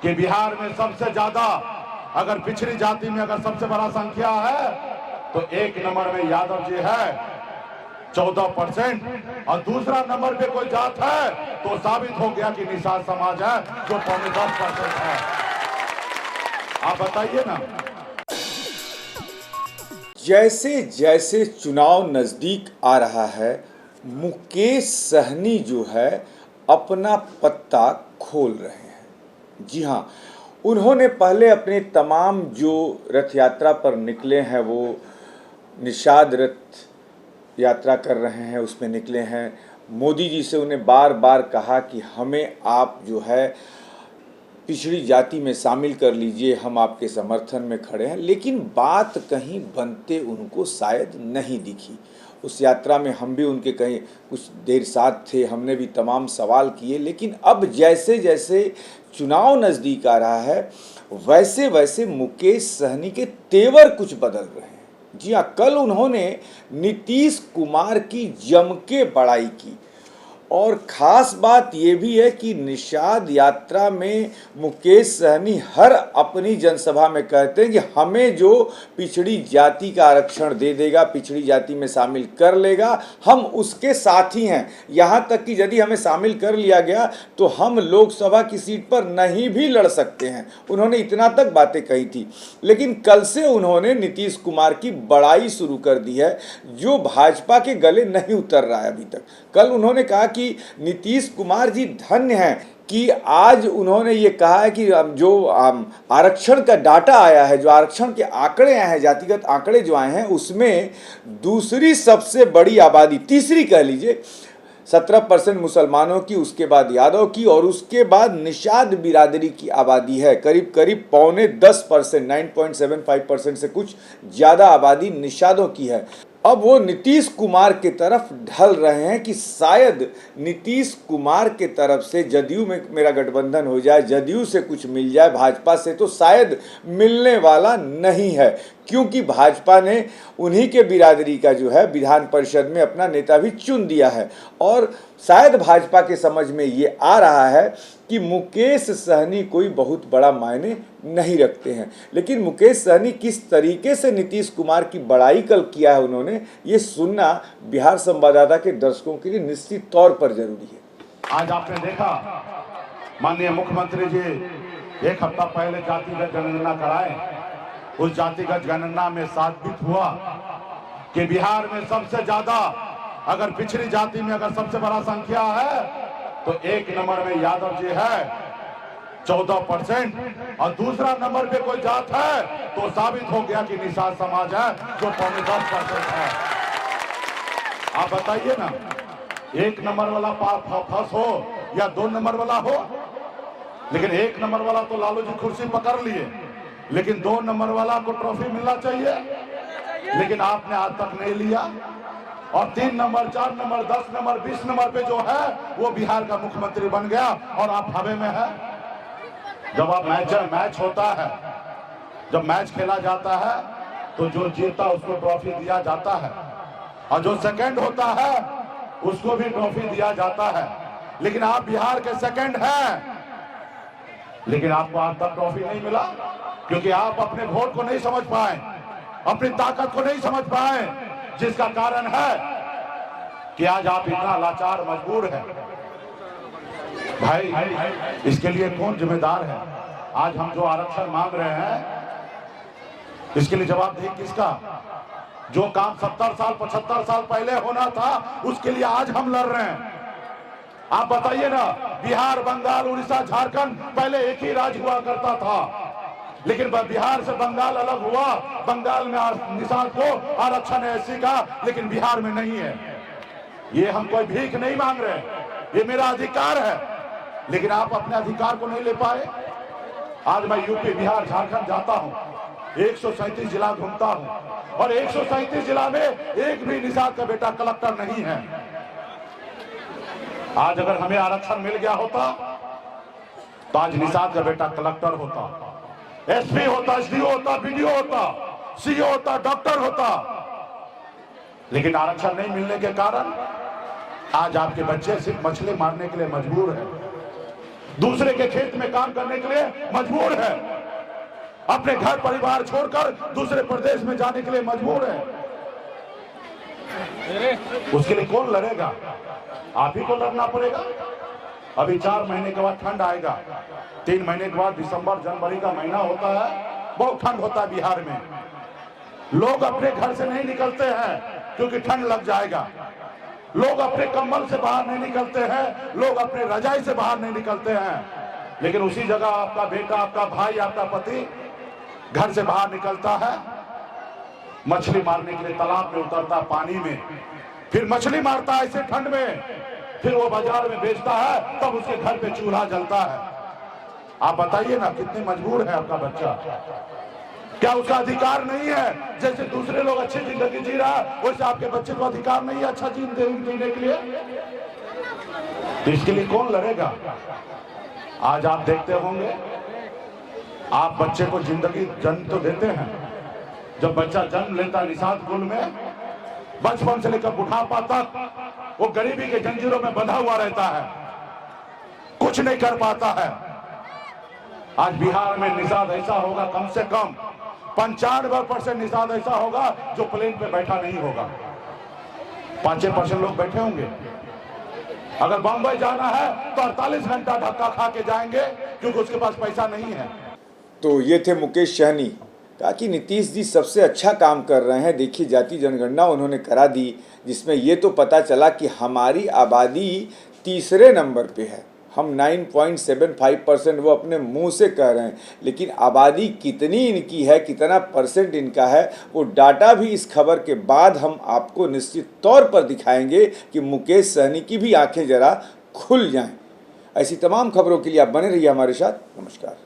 कि बिहार में सबसे ज्यादा अगर पिछड़ी जाति में अगर सबसे बड़ा संख्या है तो एक नंबर में यादव जी है 14%, और दूसरा नंबर पे कोई जात है तो साबित हो गया कि निषाद समाज है जो 10% है। आप बताइए ना। जैसे जैसे चुनाव नजदीक आ रहा है, मुकेश सहनी जो है अपना पत्ता खोल रहे हैं। जी हाँ, उन्होंने पहले अपने तमाम जो रथ यात्रा पर निकले हैं, वो निषाद रथ यात्रा कर रहे हैं, उसमें निकले हैं। मोदी जी से उन्हें बार बार कहा कि हमें आप जो है पिछड़ी जाति में शामिल कर लीजिए, हम आपके समर्थन में खड़े हैं, लेकिन बात कहीं बनते उनको शायद नहीं दिखी। उस यात्रा में हम भी उनके कहीं कुछ देर साथ थे, हमने भी तमाम सवाल किए, लेकिन अब जैसे जैसे चुनाव नज़दीक आ रहा है वैसे वैसे मुकेश सहनी के तेवर कुछ बदल रहे हैं। जी हाँ, कल उन्होंने नीतीश कुमार की जम के बड़ाई की, और ख़ास बात ये भी है कि निषाद यात्रा में मुकेश सहनी हर अपनी जनसभा में कहते हैं कि हमें जो पिछड़ी जाति का आरक्षण दे देगा, पिछड़ी जाति में शामिल कर लेगा, हम उसके साथी हैं। यहाँ तक कि यदि हमें शामिल कर लिया गया तो हम लोकसभा की सीट पर नहीं भी लड़ सकते हैं। उन्होंने इतना तक बातें कही थी, लेकिन कल से उन्होंने नीतीश कुमार की बड़ाई शुरू कर दी है, जो भाजपा के गले नहीं उतर रहा है अभी तक। कल उन्होंने कहा कि नीतीश कुमार जी धन्य हैं कि आज उन्होंने ये कहा है कि जो आरक्षण का डाटा आया है, जो आरक्षण के आंकड़े आए हैं, जातिगत आंकड़े जो आए हैं, उसमें दूसरी सबसे बड़ी आबादी, तीसरी कह लीजिए, 17% मुसलमानों की, उसके बाद यादव की, और उसके बाद निषाद बिरादरी की आबादी है। करीब करीब 9.75%, 9.75% से कुछ ज़्यादा आबादी निषादों की है। अब वो नीतीश कुमार की तरफ ढल रहे हैं कि शायद नीतीश कुमार के तरफ से जदयू में मेरा गठबंधन हो जाए, जदयू से कुछ मिल जाए, भाजपा से तो शायद मिलने वाला नहीं है, क्योंकि भाजपा ने उन्हीं के बिरादरी का जो है विधान परिषद में अपना नेता भी चुन दिया है। और शायद भाजपा के समझ में ये आ रहा है कि मुकेश सहनी कोई बहुत बड़ा मायने नहीं रखते हैं। लेकिन मुकेश सहनी किस तरीके से नीतीश कुमार की बड़ाई कल किया है उन्होंने, ये सुनना बिहार संवाददाता के दर्शकों के लिए निश्चित तौर पर जरूरी है। आज आपने देखा माननीय मुख्यमंत्री जी एक हफ्ता पहले जातिगत जनगणना कराए। उस जातिगत गणना में साबित हुआ कि बिहार में सबसे ज्यादा अगर पिछड़ी जाति में अगर सबसे बड़ा संख्या है तो एक नंबर में यादव जी है 14%, और दूसरा नंबर पे कोई जात है तो साबित हो गया कि निषाद समाज है जो 10% है। आप बताइए ना, एक नंबर वाला फंस हो या 2 नंबर वाला हो, लेकिन एक नंबर वाला तो लालू जी कुर्सी पकड़ लिए, लेकिन 2 नंबर वाला को ट्रॉफी मिलना चाहिए, लेकिन आपने आज तक नहीं लिया। और 3 नंबर, 4 नंबर, 10 नंबर, 20 नंबर पे जो है वो बिहार का मुख्यमंत्री बन गया और आप हवे में है। जब आप मैच होता है, जब मैच खेला जाता है तो जो जीता उसको ट्रॉफी दिया जाता है, और जो सेकंड होता है उसको भी ट्रॉफी दिया जाता है। लेकिन आप बिहार के सेकंड हैं, लेकिन आपको आज तक ट्रॉफी नहीं मिला, क्योंकि आप अपने वोट को नहीं समझ पाए, अपनी ताकत को नहीं समझ पाए, जिसका कारण है कि आज आप इतना लाचार मजबूर हैं। भाई, इसके लिए कौन जिम्मेदार है? आज हम जो आरक्षण मांग रहे हैं इसके लिए जवाबदेही किसका? जो काम 70 साल 75 साल पहले होना था उसके लिए आज हम लड़ रहे हैं। आप बताइए ना, बिहार, बंगाल, उड़ीसा, झारखंड पहले एक ही राज्य हुआ करता था, लेकिन बिहार से बंगाल अलग हुआ। बंगाल में निषाद को आरक्षण है एससी का, लेकिन बिहार में नहीं है। ये हम कोई भीख नहीं मांग रहे, ये मेरा अधिकार है, लेकिन आप अपने अधिकार को नहीं ले पाए। आज मैं यूपी, बिहार, झारखंड जाता हूं, 137 जिला घूमता हूं, और 137 जिला में एक भी निषाद का बेटा कलेक्टर नहीं है। आज अगर हमें आरक्षण मिल गया होता तो आज निषाद का बेटा कलेक्टर होता, एसपी होता, एसडीओ होता, बीडीओ होता, सीओ होता, डॉक्टर होता। लेकिन आरक्षण नहीं मिलने के कारण आज आपके बच्चे सिर्फ मछली मारने के लिए मजबूर है। दूसरे के खेत में काम करने के लिए मजबूर है, अपने घर परिवार छोड़कर दूसरे प्रदेश में जाने के लिए मजबूर है। उसके लिए कौन लड़ेगा? आप ही को लड़ना पड़ेगा। अभी 4 महीने के बाद ठंड आएगा, 3 महीने के बाद दिसंबर जनवरी का महीना होता है, बहुत ठंड होता है बिहार में। लोग अपने घर से नहीं निकलते हैं क्योंकि ठंड लग जाएगा। लोग अपने कंबल से बाहर नहीं निकलते हैं, लोग अपने रजाई से बाहर नहीं निकलते हैं। लेकिन उसी जगह आपका बेटा, आपका भाई, आपका पति घर से बाहर निकलता है, मछली मारने के लिए तालाब में उतरता, पानी में, फिर मछली मारता है इसे ठंड में, फिर वो बाजार में बेचता है, तब उसके घर पे चूल्हा जलता है। आप बताइए ना, कितने मजबूर है आपका बच्चा? क्या उसका अधिकार नहीं है? जैसे दूसरे लोग अच्छी जिंदगी जी रहा है, वैसे आपके बच्चे को अधिकार नहीं है अच्छा जीने के लिए? तो इसके लिए कौन लड़ेगा? आज आप देखते होंगे, आप बच्चे को जिंदगी जन्म तो देते हैं, जब बच्चा जन्म लेता है निषाद कुल में, बचपन से लेकर बुढ़ापा तक वो गरीबी के जंजीरों में बंधा हुआ रहता है, कुछ नहीं कर पाता है। आज बिहार में निषाद ऐसा होगा, कम से कम 95% निषाद ऐसा होगा जो प्लेन पे बैठा नहीं होगा। 5% लोग बैठे होंगे। अगर बंबई जाना है तो 48 घंटा धक्का खा के जाएंगे क्योंकि उसके पास पैसा नहीं है। तो ये थे मुकेश सहनी। कहा कि नीतीश जी सबसे अच्छा काम कर रहे हैं। देखिए, जाति जनगणना उन्होंने करा दी, जिसमें ये तो पता चला कि हमारी आबादी तीसरे नंबर पे है। हम 9.75% वो अपने मुंह से कह रहे हैं, लेकिन आबादी कितनी इनकी है, कितना परसेंट इनका है, वो डाटा भी इस खबर के बाद हम आपको निश्चित तौर पर दिखाएंगे कि मुकेश सहनी की भी आंखें जरा खुल जाएं। ऐसी तमाम खबरों के लिए आप बने रहिए हमारे साथ। नमस्कार।